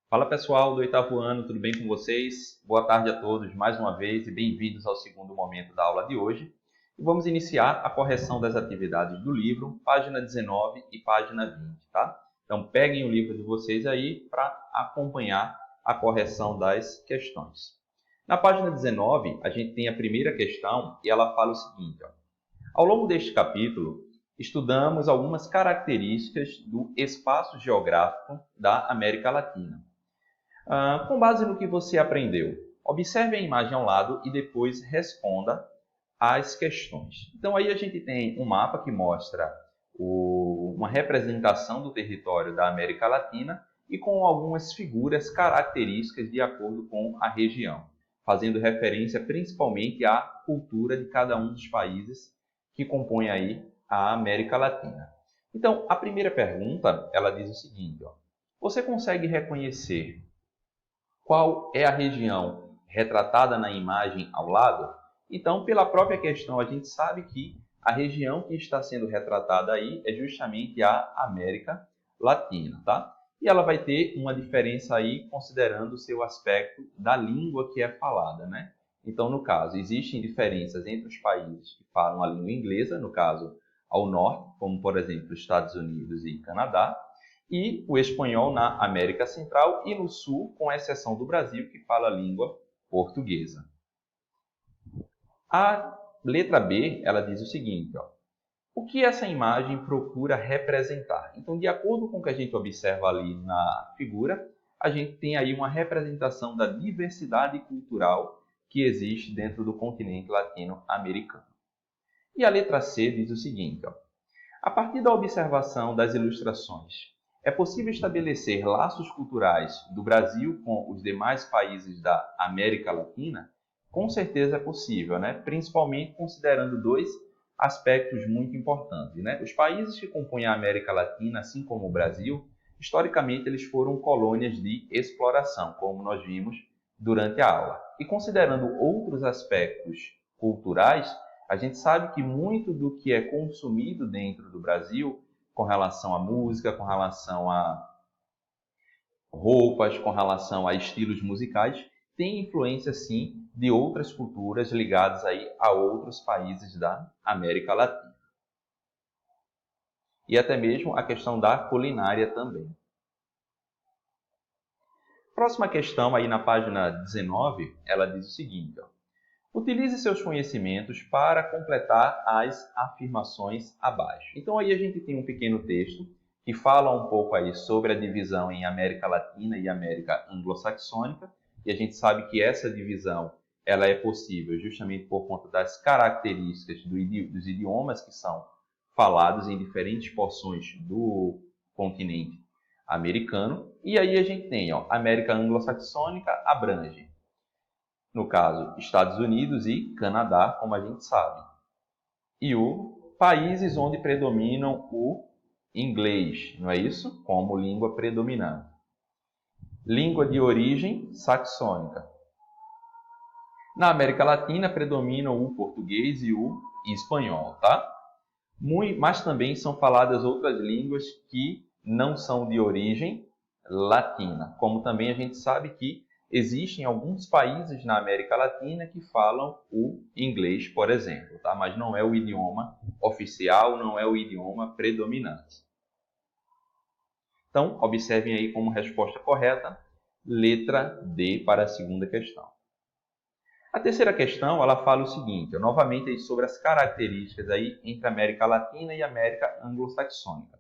Fala pessoal do oitavo ano, tudo bem com vocês? Boa tarde a todos mais uma vez e bem-vindos ao segundo momento da aula de hoje. E vamos iniciar a correção das atividades do livro, página 19 e página 20, tá? Então peguem o livro de vocês aí para acompanhar a correção das questões. Na página 19, a gente tem a primeira questão e ela fala o seguinte, ó. Ao longo deste capítulo, estudamos algumas características do espaço geográfico da América Latina. Com base no que você aprendeu, observe a imagem ao lado e depois responda às questões. Então, aí a gente tem um mapa que mostra uma representação do território da América Latina e com algumas figuras características de acordo com a região, fazendo referência principalmente à cultura de cada um dos países que compõem aí a América Latina. Então, a primeira pergunta, ela diz o seguinte, ó, você consegue reconhecer qual é a região retratada na imagem ao lado? Então, pela própria questão, a gente sabe que a região que está sendo retratada aí é justamente a América Latina, tá? E ela vai ter uma diferença aí considerando o seu aspecto da língua que é falada, né? Então, no caso, existem diferenças entre os países que falam a língua inglesa, no caso, ao norte, como por exemplo, Estados Unidos e Canadá, e o espanhol na América Central e no Sul, com exceção do Brasil, que fala a língua portuguesa. A letra B, ela diz o seguinte, ó, o que essa imagem procura representar? Então, de acordo com o que a gente observa ali na figura, a gente tem aí uma representação da diversidade cultural que existe dentro do continente latino-americano. E a letra C diz o seguinte, ó, a partir da observação das ilustrações, é possível estabelecer laços culturais do Brasil com os demais países da América Latina? Com certeza é possível, né? Principalmente considerando dois aspectos muito importantes, né? Os países que compõem a América Latina, assim como o Brasil, historicamente eles foram colônias de exploração, como nós vimos durante a aula. E considerando outros aspectos culturais, a gente sabe que muito do que é consumido dentro do Brasil, com relação à música, com relação a roupas, com relação a estilos musicais, tem influência sim de outras culturas ligadas aí a outros países da América Latina. E até mesmo a questão da culinária também. Próxima questão aí na página 19, ela diz o seguinte, ó, utilize seus conhecimentos para completar as afirmações abaixo. Então aí a gente tem um pequeno texto que fala um pouco aí sobre a divisão em América Latina e América Anglo-Saxônica, e a gente sabe que essa divisão ela é possível justamente por conta das características dos idiomas que são falados em diferentes porções do continente americano. E aí a gente tem, ó, América Anglo-Saxônica abrange, no caso, Estados Unidos e Canadá, como a gente sabe. E o países onde predominam o inglês, não é isso? Como língua predominante. Língua de origem saxônica. Na América Latina predominam o português e o espanhol, tá? Mas também são faladas outras línguas que não são de origem latina, como também a gente sabe que existem alguns países na América Latina que falam o inglês, por exemplo, tá? Mas não é o idioma oficial, não é o idioma predominante. Então, observem aí como resposta correta, letra D para a segunda questão. A terceira questão, ela fala o seguinte, novamente aí sobre as características aí entre a América Latina e a América Anglo-Saxônica.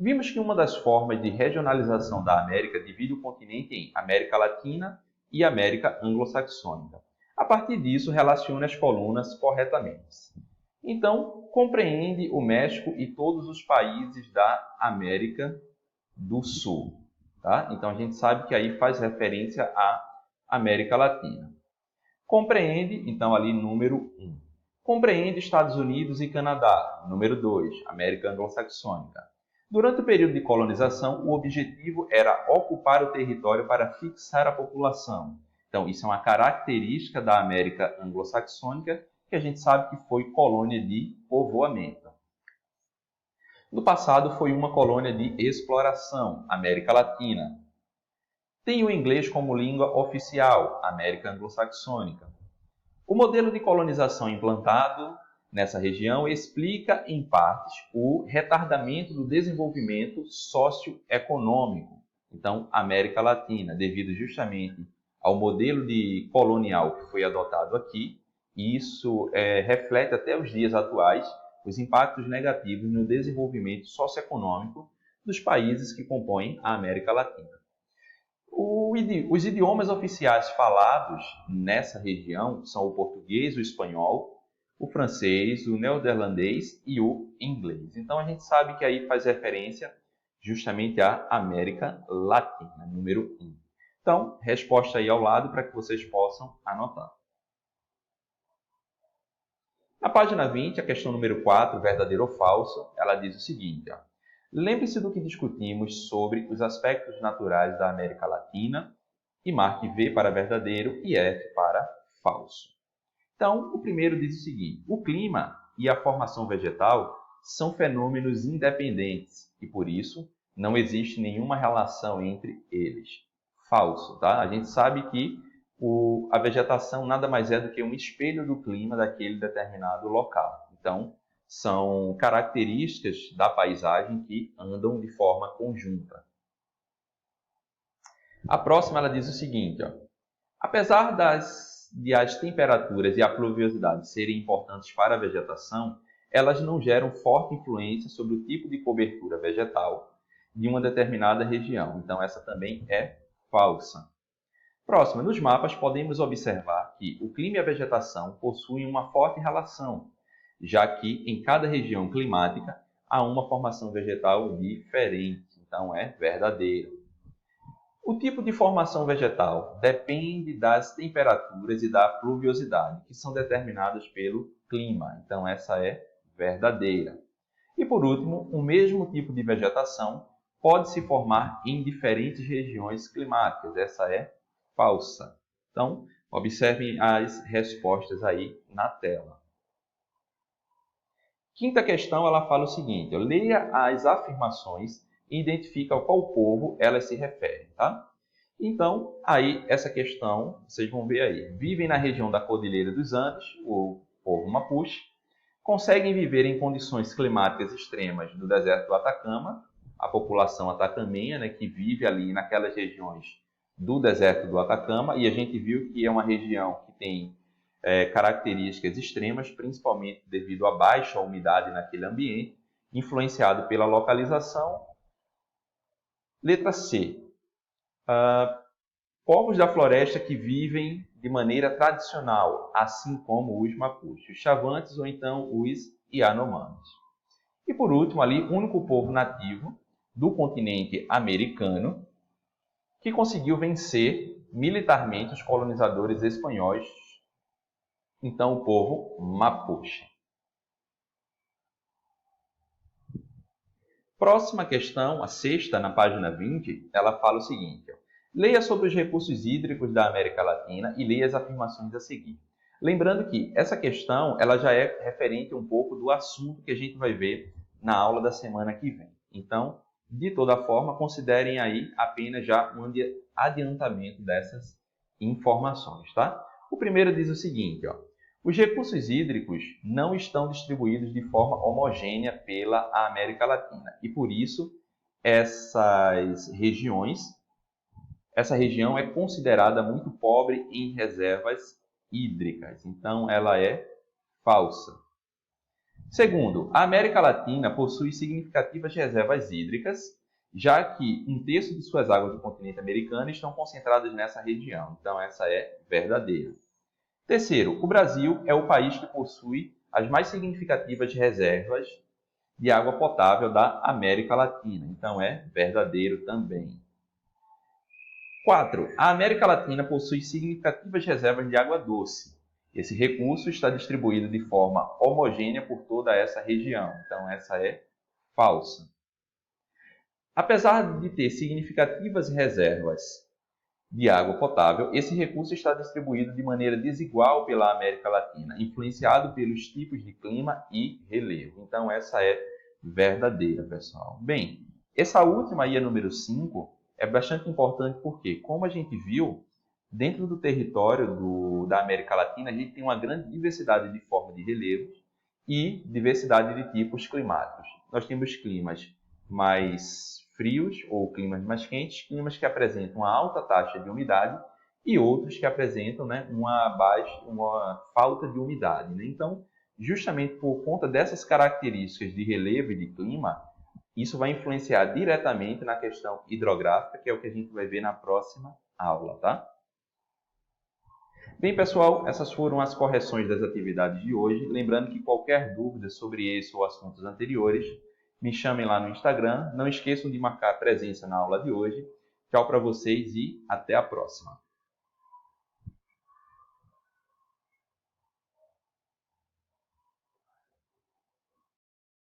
Vimos que uma das formas de regionalização da América divide o continente em América Latina e América Anglo-Saxônica. A partir disso, relacione as colunas corretamente. Então, compreende o México e todos os países da América do Sul. Tá? Então, a gente sabe que aí faz referência à América Latina. Compreende, então, ali número 1. Compreende Estados Unidos e Canadá. Número 2, América Anglo-Saxônica. Durante o período de colonização, o objetivo era ocupar o território para fixar a população. Então, isso é uma característica da América Anglo-Saxônica, que a gente sabe que foi colônia de povoamento. No passado, foi uma colônia de exploração, América Latina. tem o inglês como língua oficial, América Anglo-Saxônica. O modelo de colonização implantado nessa região explica, em partes, o retardamento do desenvolvimento socioeconômico. Então, América Latina, devido justamente ao modelo de colonial que foi adotado aqui, e isso reflete até os dias atuais os impactos negativos no desenvolvimento socioeconômico dos países que compõem a América Latina. Os idiomas oficiais falados nessa região são o português, o espanhol, o francês, o neerlandês e o inglês. Então a gente sabe que aí faz referência justamente à América Latina, número 1. Então, resposta aí ao lado para que vocês possam anotar. Na página 20, a questão número 4, verdadeiro ou falso, ela diz o seguinte, ó. Lembre-se do que discutimos sobre os aspectos naturais da América Latina e marque V para verdadeiro e F para falso. Então, o primeiro diz o seguinte, o clima e a formação vegetal são fenômenos independentes e, por isso, não existe nenhuma relação entre eles. Falso, tá? A gente sabe que a vegetação nada mais é do que um espelho do clima daquele determinado local. Então, são características da paisagem que andam de forma conjunta. A próxima ela diz o seguinte, ó, apesar de as temperaturas e a pluviosidade serem importantes para a vegetação, elas não geram forte influência sobre o tipo de cobertura vegetal de uma determinada região. Então, essa também é falsa. Próxima, nos mapas podemos observar que o clima e a vegetação possuem uma forte relação, já que em cada região climática há uma formação vegetal diferente. Então, é verdadeiro. O tipo de formação vegetal depende das temperaturas e da pluviosidade, que são determinadas pelo clima. Então, essa é verdadeira. E, por último, o mesmo tipo de vegetação pode se formar em diferentes regiões climáticas. Essa é falsa. Então, observem as respostas aí na tela. Quinta questão, ela fala o seguinte, ó, leia as afirmações e identifica a qual povo elas se referem, tá? Então, aí, essa questão, vocês vão ver aí. Vivem na região da Cordilheira dos Andes, o povo Mapuche, conseguem viver em condições climáticas extremas no deserto do Atacama, a população atacamenha, né, que vive ali naquelas regiões do deserto do Atacama, e a gente viu que é uma região que tem características extremas, principalmente devido à baixa umidade naquele ambiente, influenciado pela localização. Letra C. Povos da floresta que vivem de maneira tradicional, assim como os Mapuches, os Chavantes ou então os Yanomamis. E por último, ali, o único povo nativo do continente americano que conseguiu vencer militarmente os colonizadores espanhóis, então o povo Mapuche. Próxima questão, a sexta, na página 20, ela fala o seguinte, ó, leia sobre os recursos hídricos da América Latina e leia as afirmações a seguir. Lembrando que essa questão ela já é referente um pouco do assunto que a gente vai ver na aula da semana que vem. Então, de toda forma, considerem aí apenas já um adiantamento dessas informações, tá? O primeiro diz o seguinte, ó, os recursos hídricos não estão distribuídos de forma homogênea pela América Latina e, por isso, essa região é considerada muito pobre em reservas hídricas. Então, ela é falsa. Segundo, a América Latina possui significativas reservas hídricas, já que um terço de suas águas do continente americano estão concentradas nessa região. Então, essa é verdadeira. Terceiro, o Brasil é o país que possui as mais significativas reservas de água potável da América Latina. Então, é verdadeiro também. 4. A América Latina possui significativas reservas de água doce. Esse recurso está distribuído de forma homogênea por toda essa região. Então, essa é falsa. Apesar de ter significativas reservas de água potável, esse recurso está distribuído de maneira desigual pela América Latina, influenciado pelos tipos de clima e relevo. Então, essa é verdadeira, pessoal. Bem, essa última aí, a número 5, é bastante importante porque, como a gente viu, dentro do território da América Latina, a gente tem uma grande diversidade de formas de relevos e diversidade de tipos climáticos. Nós temos climas mais frios ou climas mais quentes, climas que apresentam uma alta taxa de umidade e outros que apresentam, né, uma falta de umidade. Né? Então, justamente por conta dessas características de relevo e de clima, isso vai influenciar diretamente na questão hidrográfica, que é o que a gente vai ver na próxima aula, tá? Bem, pessoal, essas foram as correções das atividades de hoje. Lembrando que qualquer dúvida sobre esse ou assuntos anteriores, me chamem lá no Instagram. Não esqueçam de marcar presença na aula de hoje. Tchau para vocês e até a próxima.